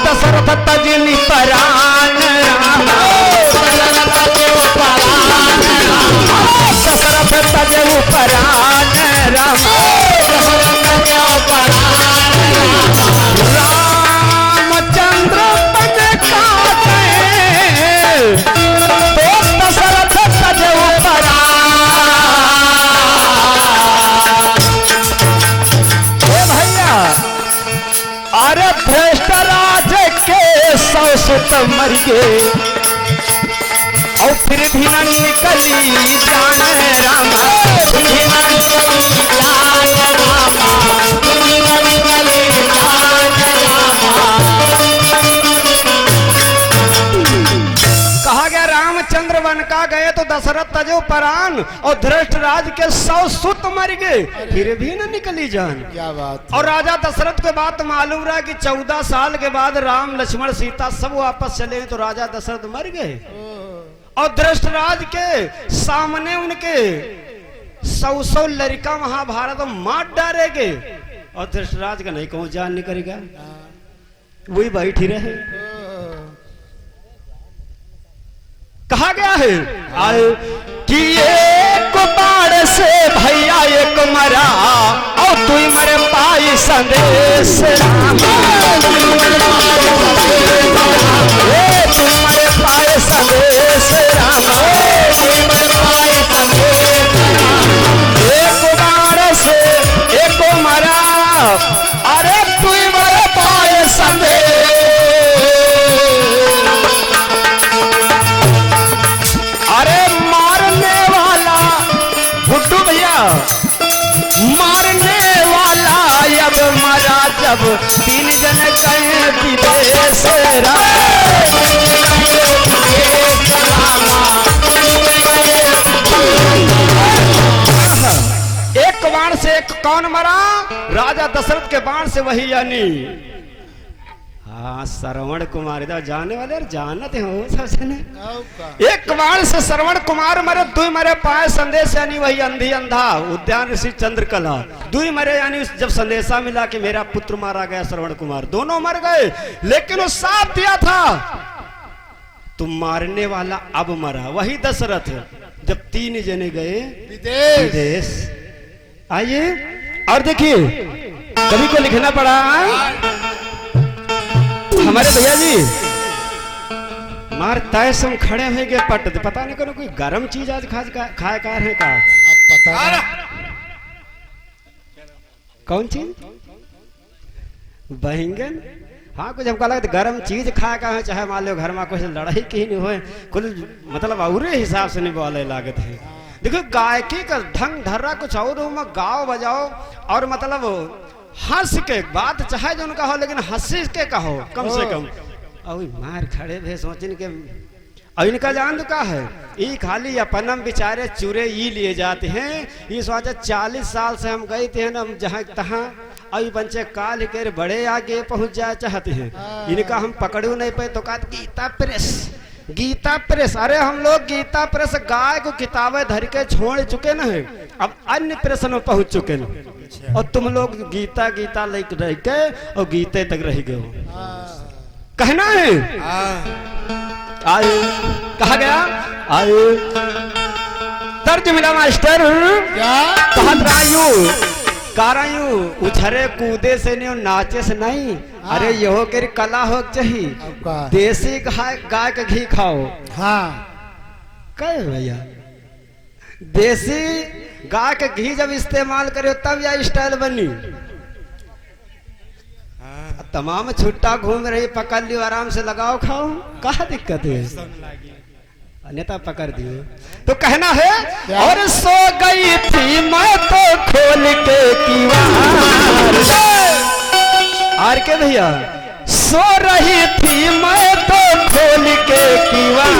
दशरथ तजनी परान राम, दशरथ तजऊ परान राम, रामचंद्र पद काटे तो दशरथ तजऊ परान। हे भैया अरे भ्रष्ट राज के 100 सुत मर गए और फिर भी न निकली जान राम, कहा गया रामचंद्र वन का गए तो दशरथ तजो परान और धृष्ट राज के 100 सुत मर गए फिर भी न निकली जान। क्या बात। और राजा दशरथ के बात मालूम रहा कि 14 साल के बाद राम लक्ष्मण सीता सब वापस चले तो राजा दशरथ मर गए और धृष्टराज के सामने उनके 100 लड़का महाभारत मार डालेंगे और धृष्टराज का नहीं कहूं जान निकलेगा, वही बैठी रहे। कहा गया है आए कि एक बाण से भैया एक मरा और तू मरे पाई संदेश राम, तू मरे पाए संदेश राम, एक बाण से एक मरा अरे तू मरे पाए संदेश। अरे मारने वाला भुट्टू भैया मारने वाला अब मरा जब 3 जन गए विदेश एक बाण से एक कौन मरा? राजा दशरथ के बाण से वही यानी हाँ श्रवण कुमार इधर जाने वाले जानते हो सबसे ने। एक बाण से श्रवण कुमार मरे, 2 मरे पाए संदेश यानी वही अंधी अंधा उद्यान ऋषि चंद्रकला, 2 मरे यानी जब संदेशा मिला कि मेरा पुत्र मारा गया श्रवण कुमार, दोनों मर गए लेकिन वो साथ दिया था तुम मारने वाला अब मरा वही दशरथ। जब 3 जने गए विदेश। आइए और देखिए कभी को लिखना पड़ा हमारे भैया जी मार तय सम खड़े हुए गए पट पता नहीं करो कोई गरम चीज आज खाए कार है का पता कौन चीज बैंगन हाँ कुछ हमको लगता गरम चीज खाए का है चाहे मान लो घर में कुछ लड़ाई की नहीं हो कुल मतलब और हिसाब से नहीं बोले लागत है। देखो गायकी का ढंग ढर्रा कुछ और गाओ बजाओ और मतलब हंस के बात चाहे जो उनका हो लेकिन हंसी के कहो कम से कम। और मार खड़े भे सोचने के और इनका जान का है ये खाली अपनम बेचारे चूरे ये लिए जाते हैं। ये सोचा 40 साल से हम गए थे ना हम जहाँ तहाँ और बच्चे काल के बड़े आगे पहुंच जाए चाहते हैं। इनका हम पकड़ू नहीं पाए तो कहा गीता प्रेस अरे हम लोग गीता प्रेस गाय को किताबें धर के छोड़ चुके न है अब अन्य प्रेस में पहुंच चुके न और तुम लोग गीता लेके रह के और गीते तक रह गए हो कहना है। आए कहा गया आए तर्ज मिला मास्टर कहा रायू कारायू उछरे कूदे से नहीं नाचे से नहीं। अरे यहो के कला हो चाहिए देसी गाय का घी खाओ। हाँ कहे भैया देसी गाय का घी जब इस्तेमाल करे तब यह स्टाइल बनी। तमाम छुट्टा घूम रही पकड़ लियो आराम से लगाओ खाओ कहा दिक्कत है अन्यथा पकड़ दियो तो कहना है और सो गई थी मैं तो खोल के कीवार। आर के भैया सो रही थी मैं तो खोल के कीवार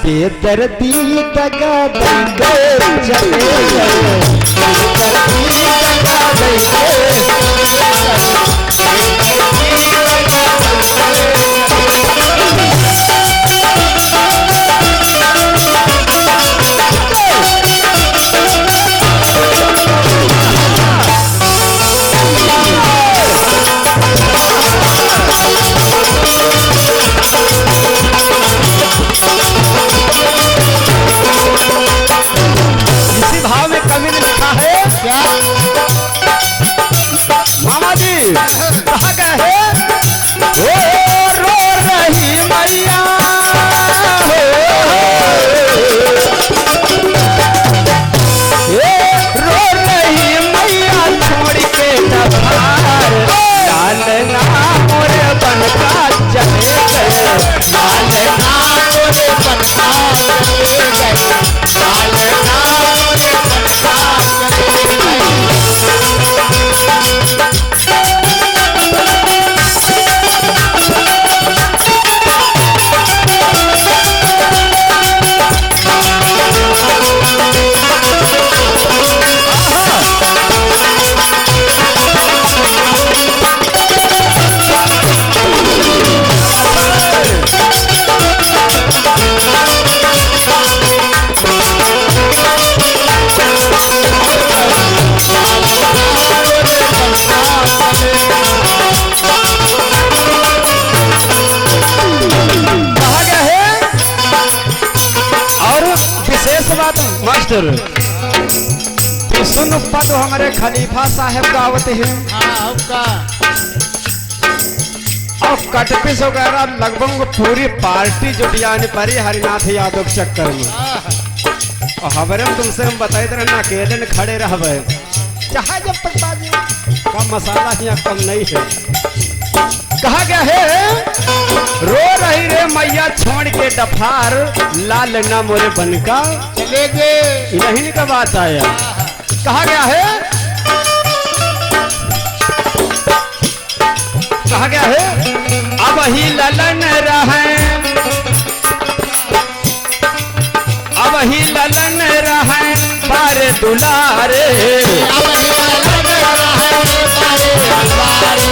बेदर्दी दगा दे चले गए बेदर्दी दगा दे विशेष बात मास्टर कि सुन पद हमारे खलीफा साहब का आवत है और कटपिस वगैरह लगभग पूरी पार्टी जुटियाने पड़ी हरिनाथ यादव के चक्कर में। और हमारे तुमसे हम बताए थे ना अकेले न खड़े रह चाहे जब तक बाजी का मसाला यहाँ कम नहीं है। कहा गया है रो रही रे मैया छोड़ के डफार लाल ना मोरे बनका चले गए यही का बात आया। कहा गया है कहा गया है अब ही ललन रहे अब ही ललन रहे बारे दुलारे अब ही ललन रहे बारे दुलारे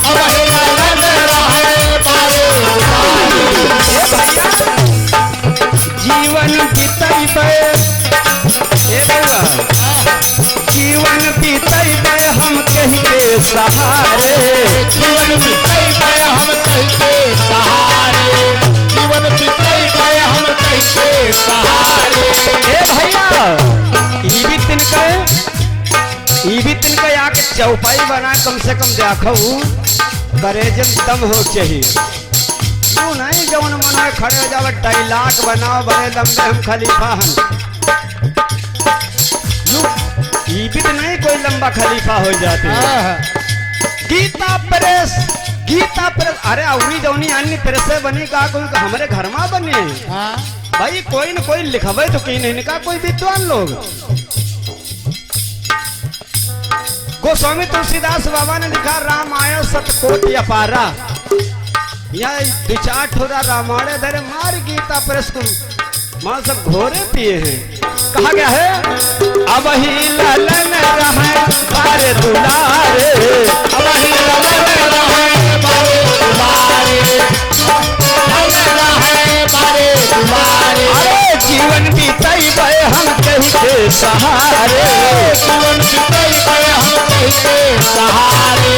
अब ही ललन रहे बारे दुलारे जीवन बीतैबे जीवन बीतैबे हम कहीं के सहारे जीवन बीतैबे हम कहीं के सहारे जीवन बीतैबे हम कहीं के सहारे। ए भैया ई भी तिनका आके चौपाई बना कम से कम देखो करेजन दम हो चाहिए तू नहीं जौन मना खड़े हो जाओ डायलॉग बनाओ बड़े लंबे हम खलीफा हन तो नहीं कोई लंबा खलीफा हो जाते गीता प्रेस अरे अवरी जौनी अन्य प्रेस बनी का कोई हमारे घर में बने भाई कोई न कोई लिखवे तो कहीं नहीं का कोई विद्वान लोग। गोस्वामी तुलसीदास बाबा ने लिखा राम आयो सतकोटि अपारा यहाँ दो चार ठोरा रामायण धरे मार गीता प्रेस को मां सब घोरे पिए हैं। कहा गया है अब ही ललन रहे बारे दुलारे अब ही ललन रहे बारे दुलारे ललन रहे बारे दुलारे अरे जीवन बीतैबे हम कहीं के सहारे जीवन बीतैबे हम कहीं के सहारे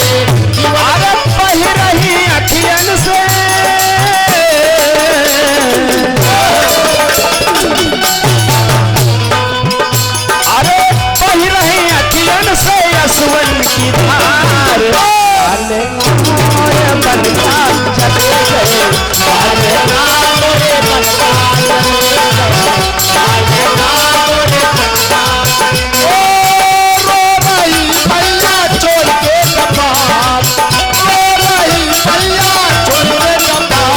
अरे बह रही अखियन से सुवन की धार आले मोरे बनका चले गए आले मोरे बनका चले गए आले मोरे बनका ओ रो रही भैया छोड़ के कपार रो रही भैया छोड़ के कपार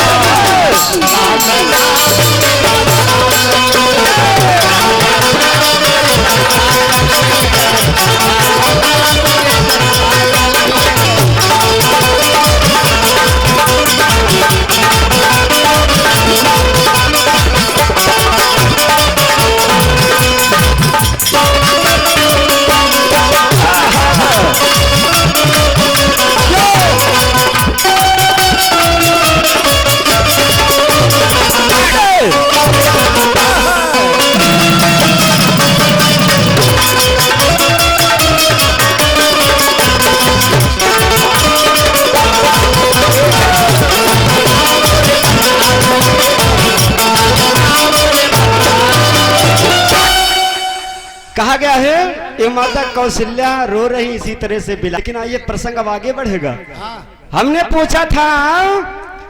कहा गया है ये माता कौशल्या रो रही इसी तरह से बिला। लेकिन आइए प्रसंग अब आगे बढ़ेगा। हमने पूछा था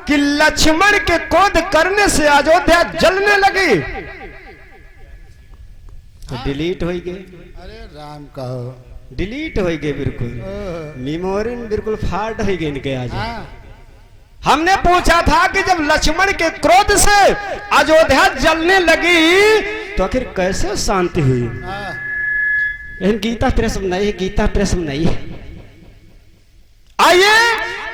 कि लक्ष्मण के क्रोध करने से अयोध्या जलने लगी तो डिलीट हो गए। अरे राम कहो डिलीट हो गए बिल्कुल मेमोरी बिल्कुल फाट हो गई इनके आज। हमने पूछा था कि जब लक्ष्मण के क्रोध से अयोध्या जलने लगी तो आखिर कैसे शांति हुई। लेकिन गीता प्रेस में नहीं है गीता प्रेस में नहीं है। आइए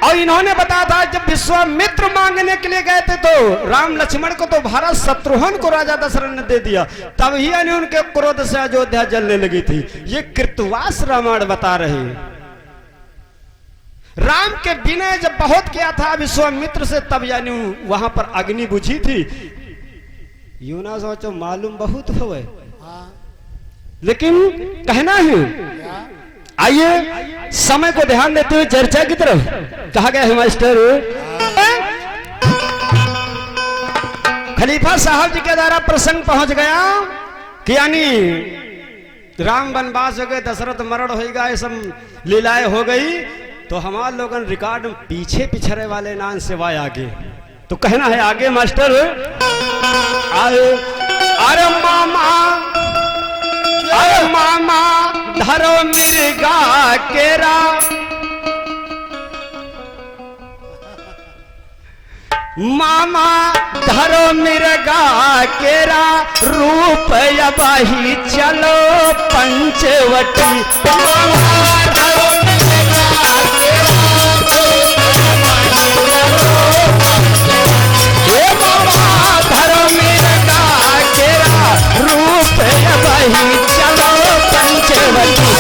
और इन्होंने बताया था जब विश्वामित्र मांगने के लिए गए थे तो राम लक्ष्मण को तो भारत शत्रुघ्न को राजा दशरथ ने दे दिया तब ही उनके क्रोध से अयोध्या जलने लगी थी। ये कृतवास रामायण बता रहे हैं। राम के विनय जब बहुत किया था विश्वामित्र से तब यानी वहां पर अग्नि बुझी थी। यूं ना सोचो मालूम बहुत हुए लेकिन कहना है। आइए समय को ध्यान देते हुए चर्चा की तरफ कहा गया है मास्टर खलीफा साहब जी के द्वारा प्रसंग पहुंच गया कि यानी राम वनवास हो गए, दशरथ मरण हो गया, ये सब लीलाएं हो गई, तो हमारे लोगन रिकॉर्ड पीछे पिछड़े वाले नाम सिवाय आगे। तो कहना है आगे मास्टर, अरे मामा, अरे मामा धरो मिर्गा केरा, मामा धरो मिर्गा केरा, रूप अबही चलो पंचवटी। मामा धरो मिर्गा केरा, मामा धरो मिर्गा केरा, रूप अबही चलो पंचवटी।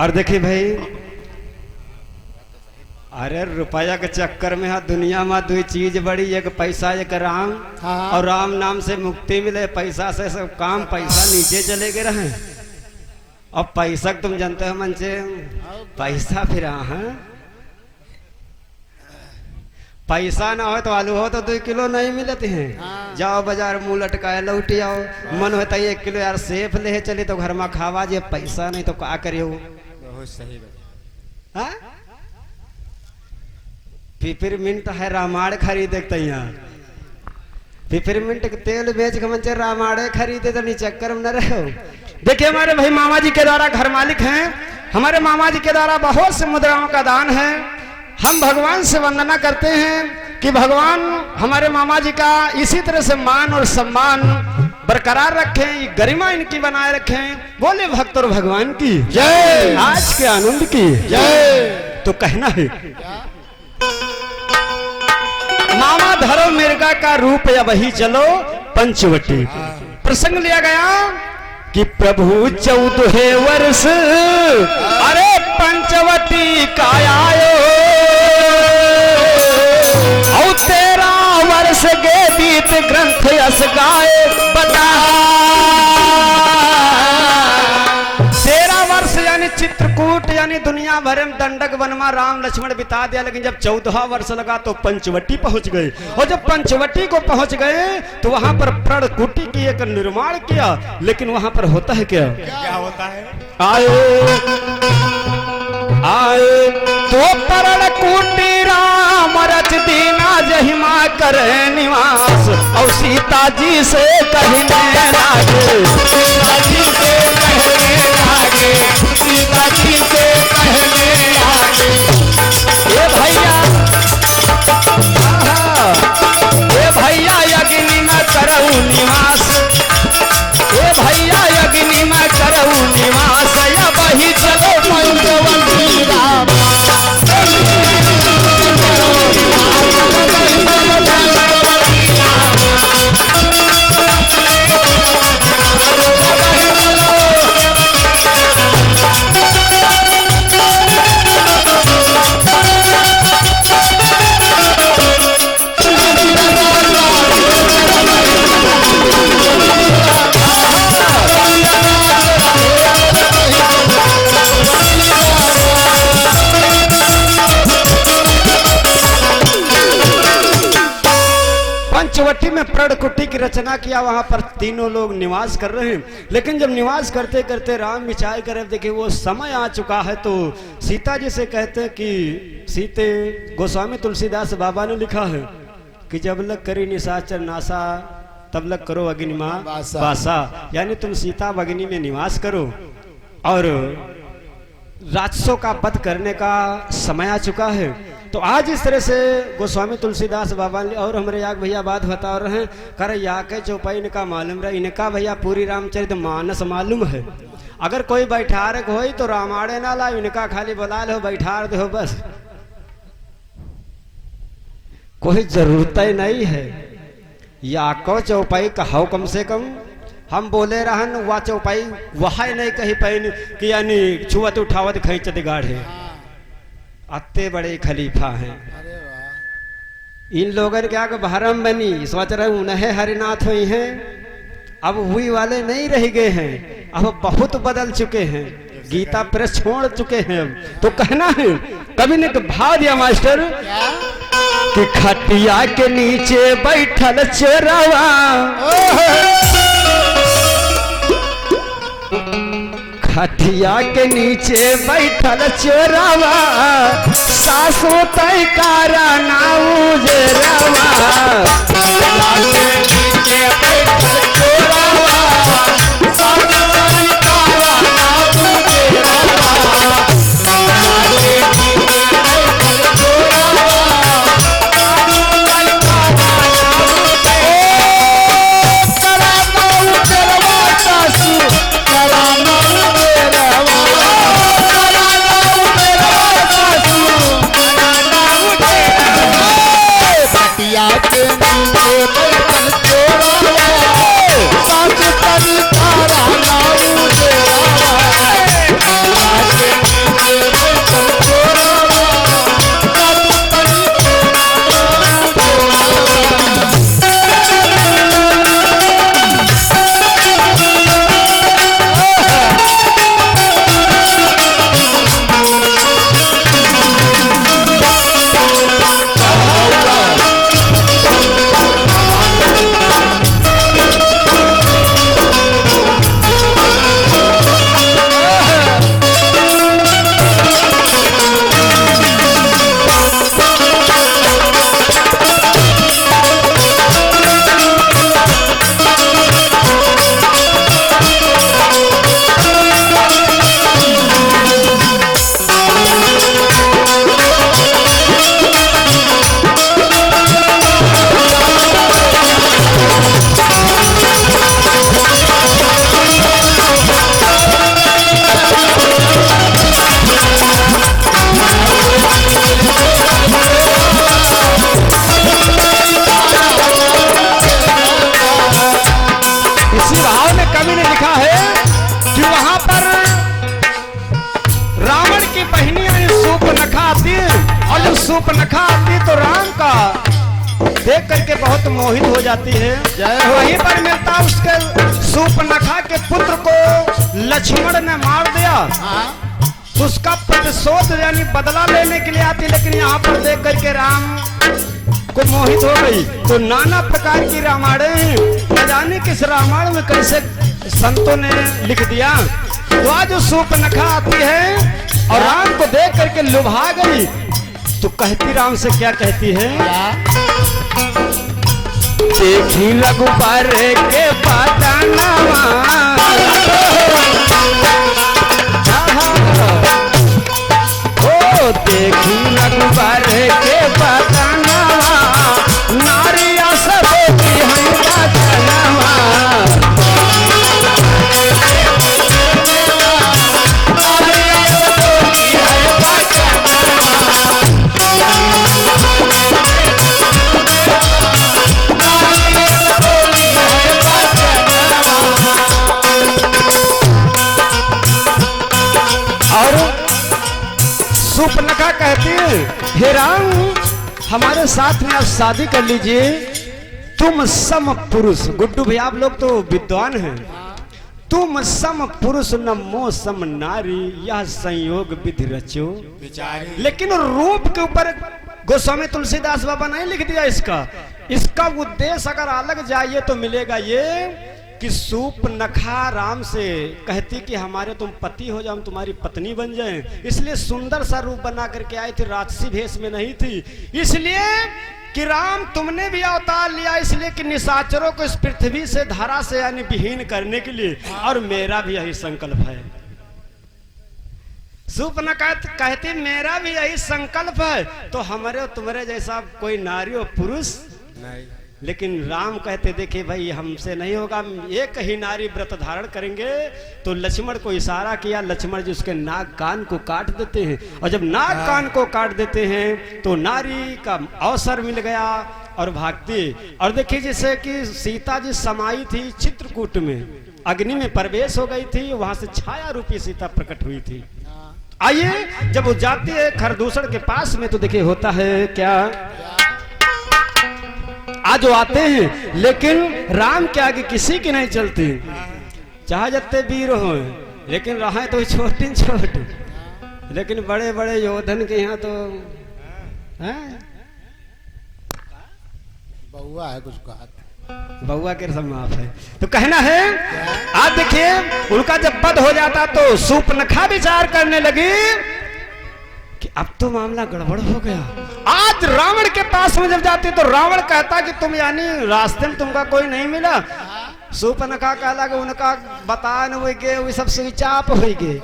और देखिए भाई, अरे रुपया के चक्कर में है दुनिया में दो चीज बड़ी, एक पैसा एक राम। हाँ। और राम नाम से मुक्ति मिले, पैसा से सब काम, पैसा नीचे चले गए रहे। और पैसा तुम जानते हो मन से पैसा फिर हाँ, पैसा ना हो तो आलू हो तो 2 किलो नहीं मिलते हैं। हाँ। जाओ बाजार मुंह लटकाए लौट आओ। हाँ। मन होता है 1 किलो यार सेफ ले चले तो घर में खावा, जे पैसा नहीं तो क्या करियो। बहुत सही बात। हाँ? पिपरमिंट है रामाड़ खरीदे यहाँ, पिपरमिंट के तेल बेच के मंचे रामाड़े खरीदे तो नहीं चक्कर में न रहो। देखिए हमारे भाई मामा जी के द्वारा घर मालिक हैं, हमारे मामा जी के द्वारा बहुत से मुद्राओं का दान है। हम भगवान से वंदना करते हैं कि भगवान हमारे मामा जी का इसी तरह से मान और सम्मान बरकरार रखें, गरिमा इनकी बनाए रखें। बोले भक्त और भगवान की जय, आज के आनंद की जय। तो कहना है मामा धरो मिर्गा का रूप या वही चलो पंचवटी। प्रसंग लिया गया कि प्रभु 14 वर्ष अरे पंचवटी का आयो, और 13 वर्ष गे बीत ग्रंथ यस गाए बता। 13 वर्ष यानी चित्रकूट यानी दुनिया भर में दंडक वनमा राम लक्ष्मण बिता दिया, लेकिन जब 14 वर्ष लगा तो पंचवटी पहुंच गए। और जब पंचवटी को पहुंच गए तो वहां पर प्रणकुटी की एक निर्माण किया। लेकिन वहां पर होता है क्या, क्या होता है? आए तो प्रणकुटी राम रच दीना जहिमा करे निवास, और सीता जी से कहने लागे, सीता जी से कहने लागे, सीता जी से कहने लागे, ये भैया ये भैया अग्नि में करऊ निवास, ये भैया अग्नि में करऊ निवास, या वही चलो पंचवटी राम। पंचवटी में प्रणकुटी की रचना किया, वहां पर तीनों लोग निवास कर रहे हैं। लेकिन जब निवास करते करते राम विचार करे, देखिए वो समय आ चुका है, तो सीता जी से कहते हैं कि सीते, गोस्वामी तुलसीदास बाबा ने लिखा है कि जब लग करी निशाचर नासा तब लग करो अग्निमा वासा, यानी तुम सीता अग्नि में निवास करो। और राक्षसों का वध करने का समय आ चुका है। तो आज इस तरह से गोस्वामी तुलसीदास बाबा और हमारे याग भैया बात बता रहे हैं, कर या के चौपाई इनका मालूम रहा, इनका भैया पूरी रामचरित मानस मालूम है। अगर कोई बैठार हो तो रामायण ना ला, इनका खाली बुला लो बैठार दो बस, कोई जरूरत ही नहीं है। या को चौपाई कहो कम से कम, हम बोले रहन वह चौपाई वह नहीं कही पैन कि यानी छुअत उठावत खींचत गाढ़े, अत्ते बड़े खलीफा हैं। इन लोगों ने क्या भरम बनी, सोच रहे उन्हें हरिनाथ हुई हैं, अब हुई वाले नहीं रह गए हैं, अब बहुत बदल चुके हैं, गीता प्रेस छोड़ चुके हैं। तो कहना है कभी ने भाव दिया मास्टर कि खटिया के नीचे बैठल चोरवा, खटिया के नीचे बैठल चोरवा, सासू तय कारा नाऊ जेरवा, सूर्पनखा आती तो राम का देख करके बहुत मोहित हो जाती है। वहीं पर मिलता उसके सूर्पनखा के पुत्र को लक्ष्मण ने मार दिया, तो उसका प्रतिशोध यानी बदला लेने के लिए आती, लेकिन यहाँ पर देख करके राम को मोहित हो गई। तो नाना प्रकार की रामायण, न जाने किस रामायण में कैसे संतों ने लिख दिया। तो आज सूर्पनखा आती है और राम को देख करके लुभा गई, तो कहती राम से क्या कहती है, देखी रघुबर के पतनवा, ओ देखी रघुबर के पतनवा, नारिया सब की है पतनवा, सूर्पनखा कहती है, हे राम हमारे साथ में आप शादी कर लीजिए, तुम सम पुरुष। गुड्डू भैया आप लोग तो विद्वान हैं, तुम सम पुरुष नमो सम नारी, यह संयोग विधि रचो विचारी। लेकिन रूप के ऊपर गोस्वामी तुलसीदास बाबा नहीं लिख दिया इसका उद्देश्य अगर अलग जाइए तो मिलेगा ये कि सूर्पनखा राम से कहती कि हमारे तुम पति हो जाओ, हम तुम्हारी पत्नी बन जाएं। इसलिए सुंदर सा रूप बना करके आई थी, राक्षसी भेष में नहीं थी। इसलिए कि राम तुमने भी अवतार लिया इसलिए कि निशाचरों को इस पृथ्वी से धरा से यानी विहीन करने के लिए, और मेरा भी यही संकल्प है। शूर्पणखा कहती मेरा भी यही संकल्प है, तो हमारे और तुम्हारे जैसा कोई नारी और पुरुष नहीं। लेकिन राम कहते देखिए भाई हमसे नहीं होगा, एक ही नारी व्रत धारण करेंगे। तो लक्ष्मण को इशारा किया, लक्ष्मण जी उसके नाक कान को काट देते हैं, और जब नाक कान को काट देते हैं तो नारी का अवसर मिल गया और भागती। और देखिए जैसे कि सीता जी समाई थी चित्रकूट में, अग्नि में प्रवेश हो गई थी, वहां से छाया रूपी सीता प्रकट हुई थी। आइए जब वो जाती है खरदूषण के पास में तो देखिए होता है क्या, आज वो आते हैं लेकिन राम के आगे किसी की नहीं चलती, चाहे जत्ते वीर हो लेकिन रहे तो छोटी छोटी, लेकिन बड़े बड़े योधन के यहाँ तो बउआ है कुछ कहा, बउआ के सब माफ है। तो कहना है आज देखिए उनका जब पद हो जाता तो शूर्पणखा विचार करने लगी कि अब तो मामला गड़बड़ हो गया। आज रावण के पास में जब जाती तो रावण कहता कि तुम यानी रास्ते में तुमका कोई नहीं मिला। शूर्पणखा कहला कि उनका बतान हुए गे वो सब स्विच ऑफ हो गए,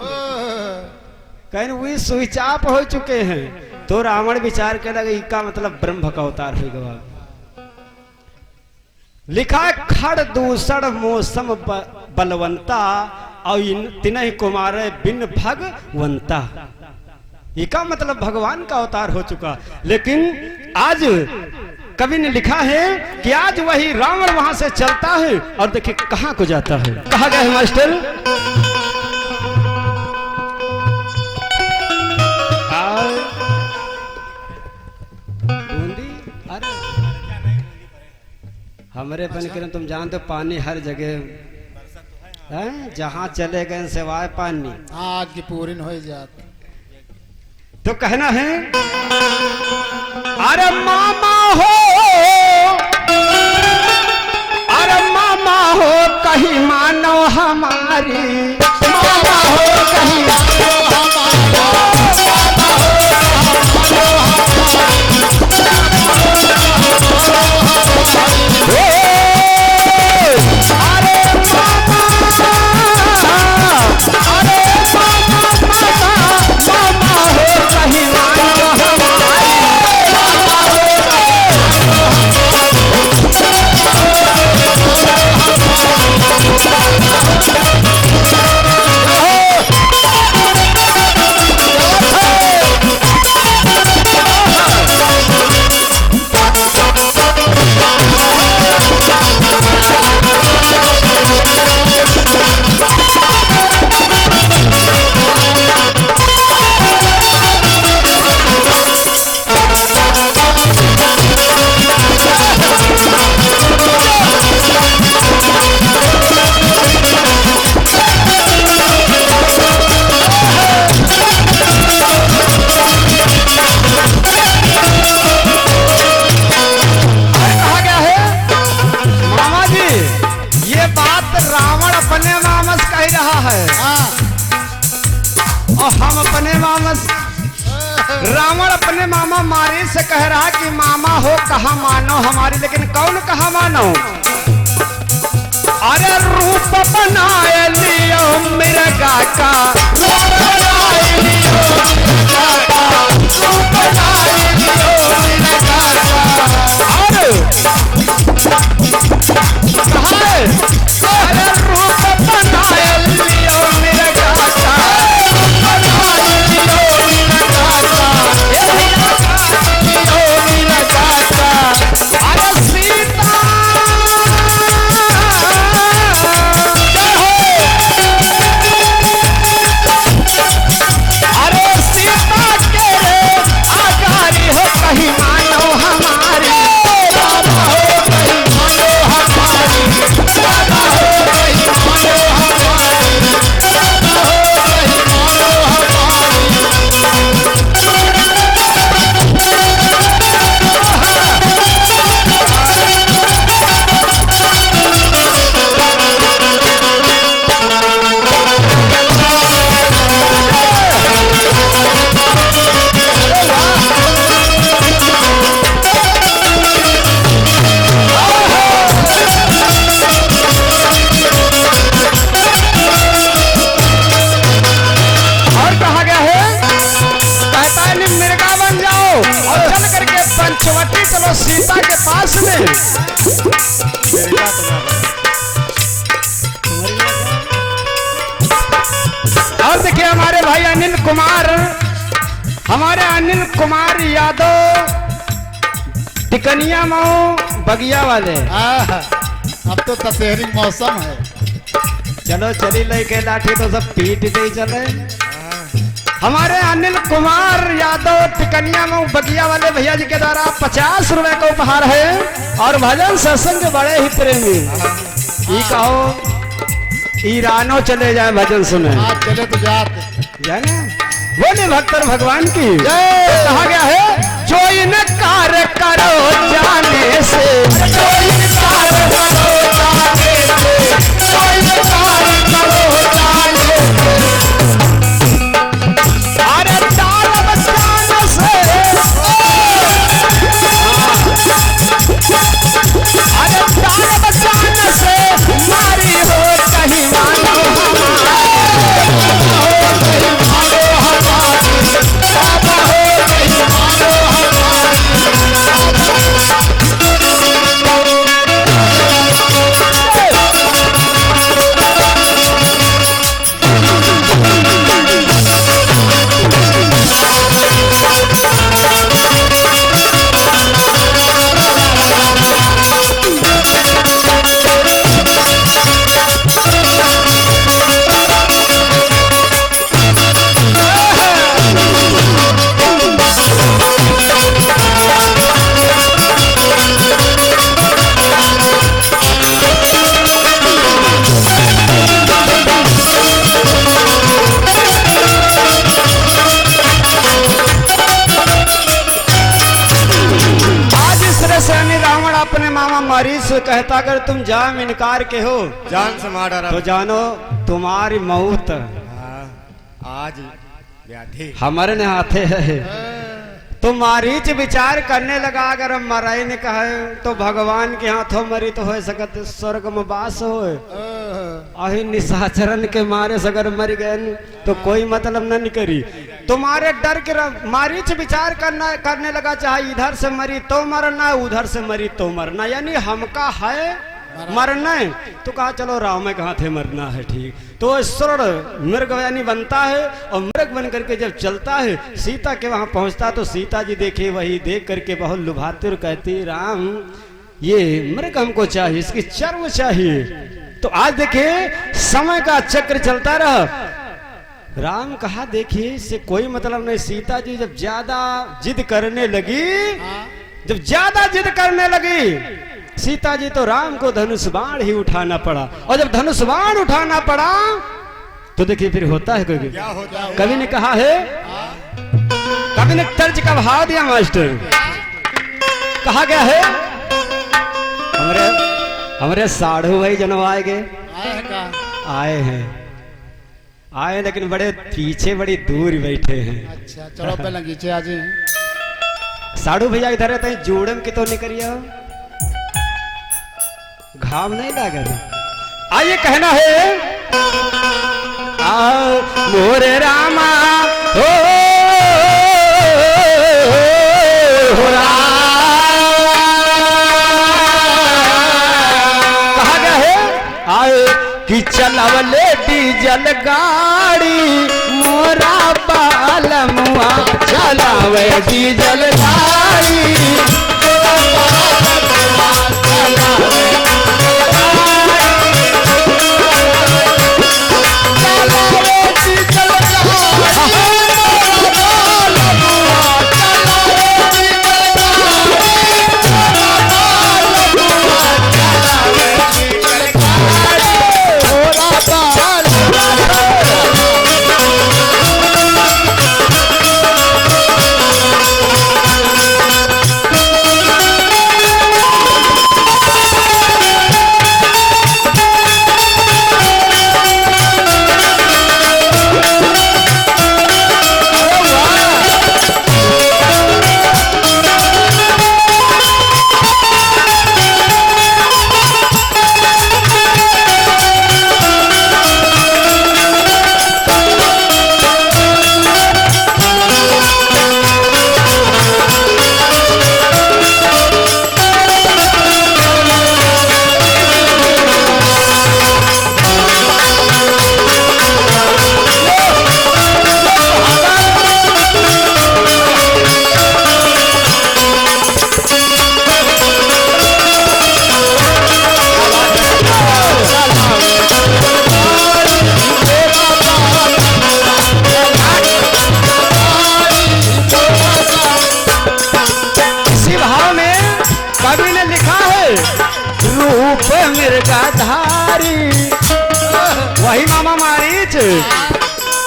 कहीं वही स्विच ऑफ हो चुके हैं। तो रावण विचार के लगे इसका मतलब ब्रह्म का अवतार हो गया। लिखा खड़ दूसर मौसम बलवंता और तिनहि कुमार बिन भगवंता, इसका मतलब भगवान का अवतार हो चुका। लेकिन आज कवि ने लिखा है कि आज वही रावण वहां से चलता है और देखिए कहां को जाता है, कहा गया है मास्टर बूंदी। अरे हमारे बन के तुम जानते हो पानी हर जगह है, जहां चले गए सिवाय पानी आज की पूरी हो जाती। तो कहना है अरे मामा हो, अरे मामा हो कहीं मानो हमारी, मामा हो कहीं रावण अपने मामा मारे से कह रहा कि मामा हो कहा मानो हमारी, लेकिन कौन कहा मानो। अरे रूप बनाए लियो मिर्गा का, रूप बनाए लियो मिर्गा का, रूप बनाए लियो मिर्गा का। अरे रूप बनाए लियो मिर्गा का, रूप बनाए लियो मिर्गा का, लियो मिर्गा का। अरे सीता जय हो। भाई अनिल कुमार, हमारे अनिल कुमार यादव टिकनिया मऊ बगिया वाले। अब तो तपेरी मौसम है। चलो चली लेके लाठी तो सब पीट दे चले। हमारे अनिल कुमार यादव टिकनिया मऊ बगिया वाले भैया जी के द्वारा 50 रुपए का उपहार है और भजन सत्संग बड़े ही प्रेमी। ई कहो ईरानो चले जाए भजन सुने। आप चले तो जाते जाने बोले भक्तर भगवान की जय। कहा गया है जो इनकार करो जाने से, जो इनकार करो जाने से, जो इनकार करो जाने से, अरे ताल बजाने से, अरे ताल बजाने से मारी हो कहीं मानो मरीज से कहता अगर तुम जान इनकार के हो जान से मार डाला तो जानो तुम्हारी मौत आज व्याधि हमारे ने हाथे है। तो मारीच विचार करने लगा अगर हम मराई ने कहे तो भगवान के हाथों मरी तो हो सकत स्वर्ग में वास हो। अहि निशाचरण के मारे से अगर मर गए तो कोई मतलब न करी। तुम्हारे डर के मारीच विचार करने लगा चाहे इधर से मरी तो मरना उधर से मरी तो मरना, यानी हमका है मरना है। तो कहा चलो राम में कहा थे मरना है ठीक। तो स्वर्ण मृग यानी बनता है और मृग बन करके जब चलता है सीता के वहां पहुंचता तो सीता जी देखे वही देख करके बहुत लुभाती और कहती राम ये मृग हमको चाहिए, इसकी चर्म चाहिए। तो आज देखिए समय का चक्र चलता रहा। राम कहा देखिए इससे कोई मतलब नहीं। सीता जी जब ज्यादा जिद करने लगी, जब ज्यादा जिद करने लगी सीता जी तो राम को धनुष बाण ही उठाना पड़ा। और जब धनुष बाण उठाना पड़ा तो देखिए फिर होता है कोई। कवि ने कहा है, कवि ने तर्ज का भाव दिया मास्टर। कहा गया है हमारे साधु भाई जनवाए गए आए हैं, आए लेकिन बड़े पीछे बड़ी दूर बैठे हैं। अच्छा चलो पहले नीचे आ जाए। साधु भैया इधर रहते हैं जोड़म की तो निकलिए घाम नहीं लगे। आइए कहना है मोरे रामा हो कहा गया है आए कि चलावले डीजल गाड़ी मोरा बाल मुआ चलावे डीजल गाड़ी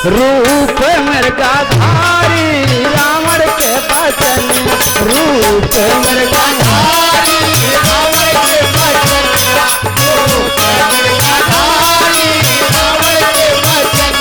रूप मृगाधारी रावण के बचन, रूप मृगाधारी रावण के बचन, रूप मृगाधारी रावण के बचन।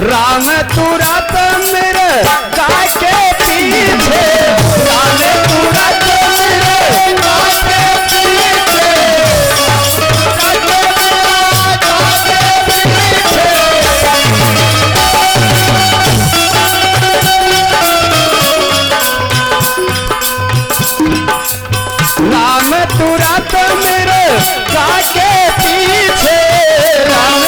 राम तुरत मेरे गाय के पीछे, राम तुरत मेरे गाय के पीछे, राम तुरत मेरे गाय के पीछे, राम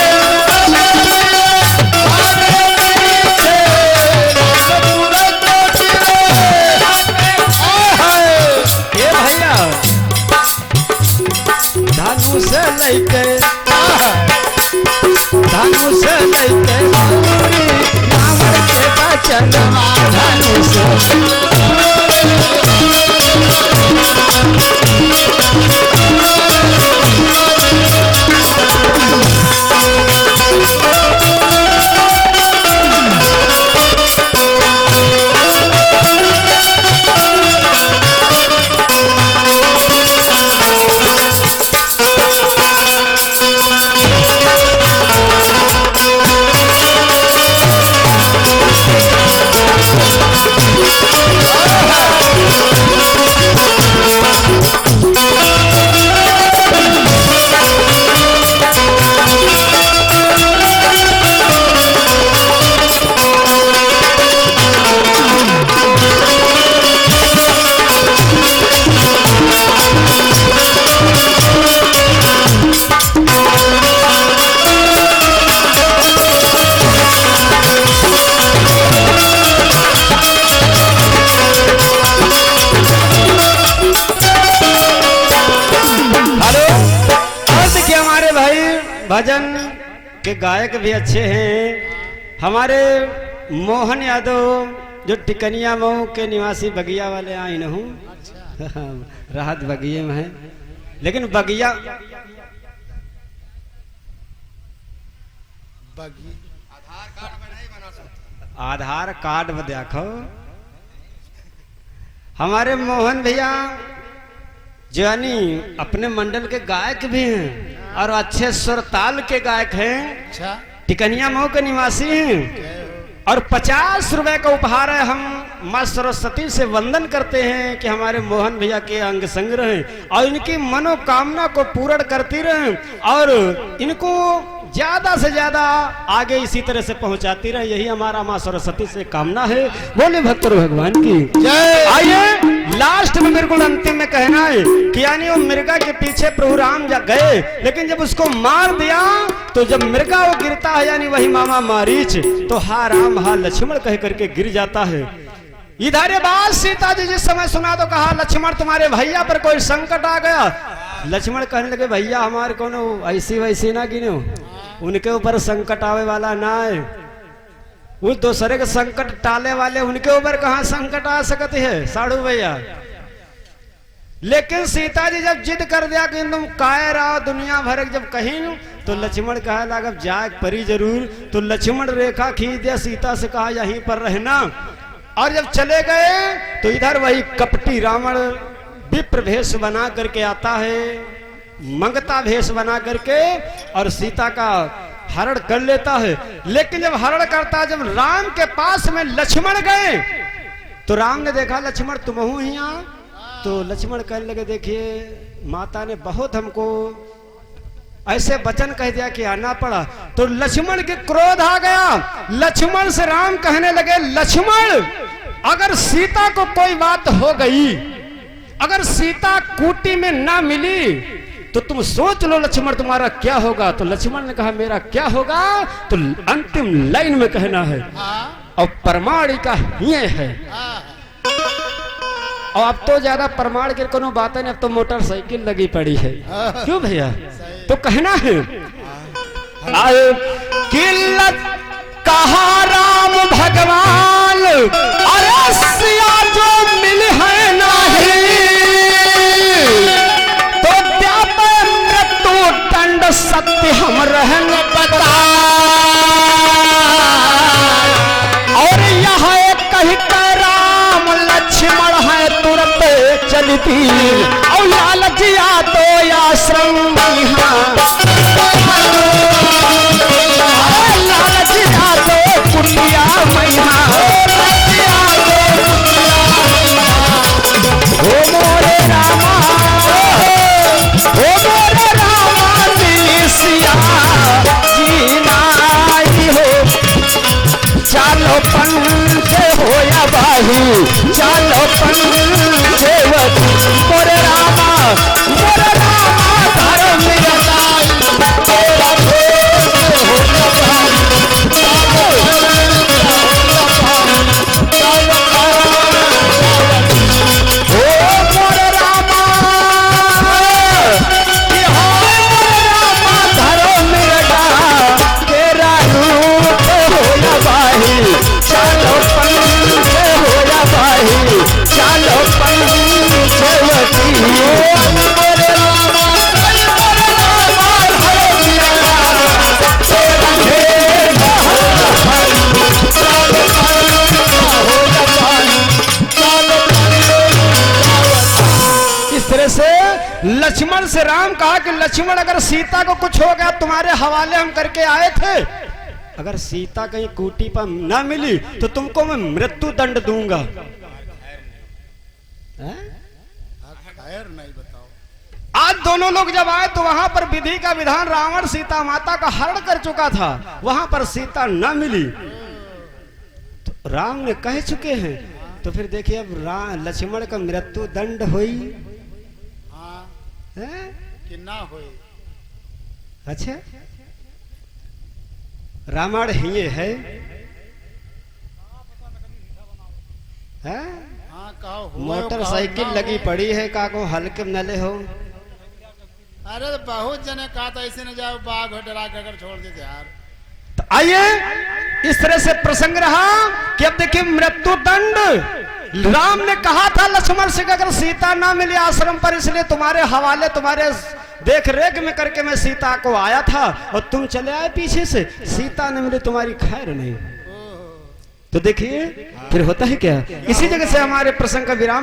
धनुष लैके, धनुष लैके रावण के बचन, धनुष भजन के गायक भी अच्छे हैं। हमारे मोहन यादव जो टिकनिया मऊ के निवासी बगिया वाले आए न हूँ, राहत बगिये में है, लेकिन बगिया आधार कार्ड में देखो। हमारे मोहन भैया जानी अपने मंडल के गायक भी हैं और अच्छे सुरताल के गायक हैं। अच्छा, टिकनिया मऊ के निवासी हैं और 50 रुपए का उपहार है। हम माँ सरस्वती से वंदन करते हैं कि हमारे मोहन भैया के अंग संग रहें और इनकी मनोकामना को पूर्ण करती रहें और इनको ज्यादा से ज्यादा आगे इसी तरह से पहुंचाती रहे। यही हमारा माँ सरस्वती से कामना है। बोले भक्त भगवान की जय। आइए लास्ट में बिल्कुल अंतिम में कहना है कि यानी वो मृगा के पीछे प्रभु राम गए, लेकिन जब उसको मार दिया तो जब मृगा वो गिरता है यानी वही मामा मारीच, तो हा राम हा लक्ष्मण कह करके गिर जाता है। इधर ये बात सीता जी जिस समय सुना तो कहा लक्ष्मण तुम्हारे भैया पर कोई संकट आ गया। लक्ष्मण कहने लगे भैया हमारे कोनो ऐसी वैसी ना गिनो, उनके ऊपर संकट आवे वाला ना है, उस दूसरे के संकट टाले वाले उनके ऊपर कहां संकट आ सकते है साड़ू भैया। लेकिन सीता जी जब जिद कर दिया कि तुम काय रहो दुनिया भर जब कहीं तो लक्ष्मण कहा लगा जाग परी जरूर। तो लक्ष्मण रेखा खींच दिया, सीता से कहा यहीं पर रहना। और जब चले गए तो इधर वही कपटी रावण विप्र भेष बना करके आता है, मंगता भेष बना करके और सीता का हरण कर लेता है। लेकिन जब हरण करता, जब राम के पास में लक्ष्मण गए तो राम ने देखा लक्ष्मण तुम ही यहाँ, तो लक्ष्मण कहने लगे देखिए माता ने बहुत हमको ऐसे वचन कह दिया कि आना पड़ा। तो लक्ष्मण के क्रोध आ गया। लक्ष्मण से राम कहने लगे लक्ष्मण अगर सीता को कोई बात हो गई, अगर सीता कूटी में ना मिली तो तुम सोच लो लक्ष्मण तुम्हारा क्या होगा। तो लक्ष्मण ने कहा मेरा क्या होगा, तो अंतिम लाइन में कहना है और प्रमाणिका ये है। और अब तो ज्यादा प्रमाण के कोनो बात है नहीं, अब तो मोटरसाइकिल लगी पड़ी है। क्यों भैया, तो कहना है किल्लत कहा राम भगवान अरे सिया जो मिल है नहीं, तो व्याप मृत्यु दंड सत्य हम रहेंगे बता। और यह कही कर राम लक्ष्मण है तुरंत चलती, और लालचिया तो आश्रम लालचिया तो कुटिया मैया ओ मोरे रामा, ओ मोरे रामा दिलिसिया जीना हो। चालो पंच होया बाही, चालो पंच मोरे रामा धर्म तेरा लक्ष्मण से राम कहा कि लक्ष्मण अगर सीता को कुछ हो गया तुम्हारे हवाले हम करके आए थे, अगर सीता कहीं कूटी पर न मिली तो तुमको मैं मृत्यु दंड दूंगा। खैर नहीं बताओ। आज दोनों लोग जब आए तो वहां पर विधि का विधान रावण सीता माता का हरण कर चुका था, वहां पर सीता न मिली तो राम ने कह चुके हैं। तो फिर देखिए अब लक्ष्मण का मृत्यु दंड हुई कि ना होए। अच्छा रामायण ही है, मोटरसाइकिल लगी पड़ी है काको हल्के नले हो। अरे बहुत जने कहा था ऐसे न जाओ बाघ हो डरा कर छोड़ देते यार। तो आइए इस तरह से प्रसंग रहा कि अब देखिए मृत्यु दंड राम ने कहा था लक्ष्मण से अगर सीता ना मिली आश्रम पर इसलिए तुम्हारे हवाले तुम्हारे देख रेख में करके मैं सीता को आया था और तुम चले आए पीछे से, सीता ने मिली तुम्हारी खैर नहीं। तो देखिए फिर होता है क्या, इसी जगह से हमारे प्रसंग का विराम